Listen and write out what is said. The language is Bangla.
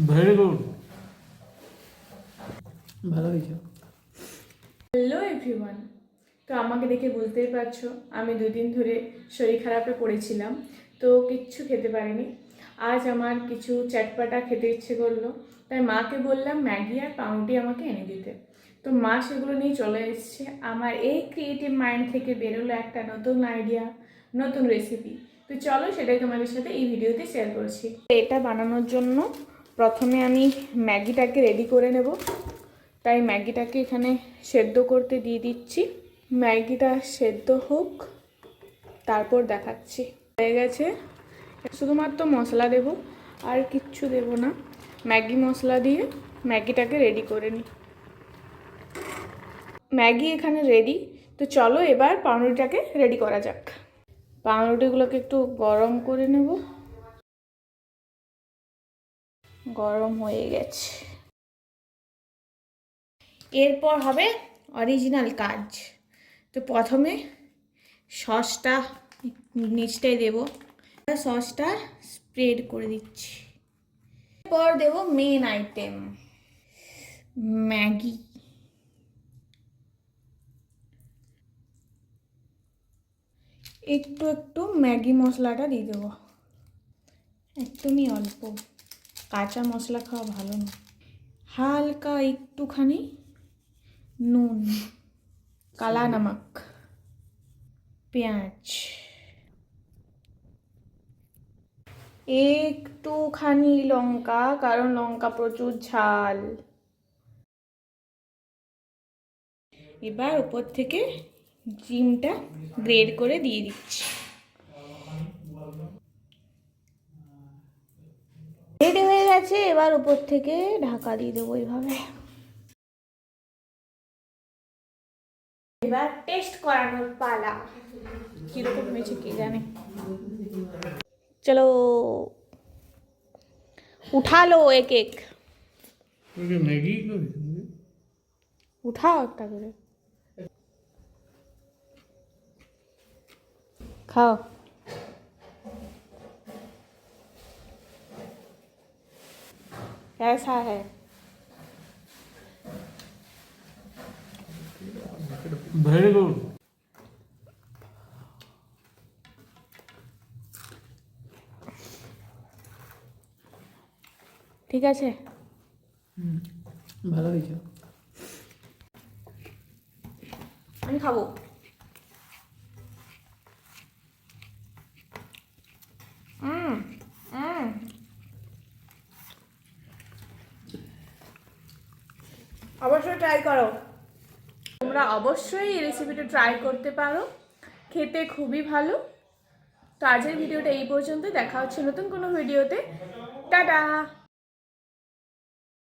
ভেরি গুড, ভালো হয়েছে। হ্যালো এভরিওয়ান, তো আমাকে দেখে বুঝতেই পারছো আমি 2 দিন ধরে শরীর খারাপে পড়েছিলাম, তো কিচ্ছু খেতে পারিনি। আজ আমার কিছু চটপাটা খেতে ইচ্ছে করলো, তাই মাকে বললাম ম্যাগি আর পাউরুটি আমাকে এনে দিতে। তো মা সেগুলো নিয়ে চলে এসেছে। আমার এই ক্রিয়েটিভ মাইন্ড থেকে বেরোলো একটা নতুন আইডিয়া, নতুন রেসিপি। তো চলো সেটাই তোমাদের সাথে এই ভিডিওতে শেয়ার করছি। এটা বানানোর জন্য প্রথমে আমি ম্যাগিটাকে রেডি করে নেব, তাই ম্যাগিটাকে এখানে সেদ্ধ করতে দিয়ে দিচ্ছি। ম্যাগিটা সেদ্ধ হোক, তারপর দেখাচ্ছি। হয়ে গেছে, শুধুমাত্র মশলা দেব, আর কিচ্ছু দেব না। ম্যাগি মশলা দিয়ে ম্যাগিটাকে রেডি করে নিই। ম্যাগি এখানে রেডি, তো চলো এবার পাউরুটিটাকে রেডি করা যাক। পাউরুটিগুলোকে একটু গরম করে নেব। গরম হয়ে গেছে, এরপর হবে অরিজিনাল কাজ। তো প্রথমে সসটা নিচটাই দেব, সসটা স্প্রেড করে দিচ্ছি। এরপর দেব মেন আইটেম ম্যাগি। একটু একটু ম্যাগি মশলাটা দিয়ে দেবো, একদমই অল্প, কাঁচা মশলা খাওয়া ভালো না। হালকা একটুখানি নুন, কালা নমক, পেঁয়াজ, একটুখানি লঙ্কা, কারণ লঙ্কা প্রচুর ঝাল। এবার উপর থেকে ডিমটা গ্রেড করে দিয়ে দিচ্ছি। রেডি হয়ে গেছে, এবার উপর থেকে ঢাকা দিয়ে দেবো এইভাবে। এবার টেস্ট করানোর পালা, কিরকম হয়েছে কে জানে। চলো উঠা লো এক এক, ম্যাগি উঠাও একটা করে খাও। कैसा है? Very good. ঠিক আছে, ভালো হয়েছে। আমি খাবো। অবশ্যই ট্রাই করো, তোমরা অবশ্যই এই রেসিপিটা ট্রাই করতে পারো, খেতে খুবই ভালো। তো আজকের ভিডিওটা এই পর্যন্ত, দেখা হচ্ছে নতুন কোনো ভিডিওতে। টাটা।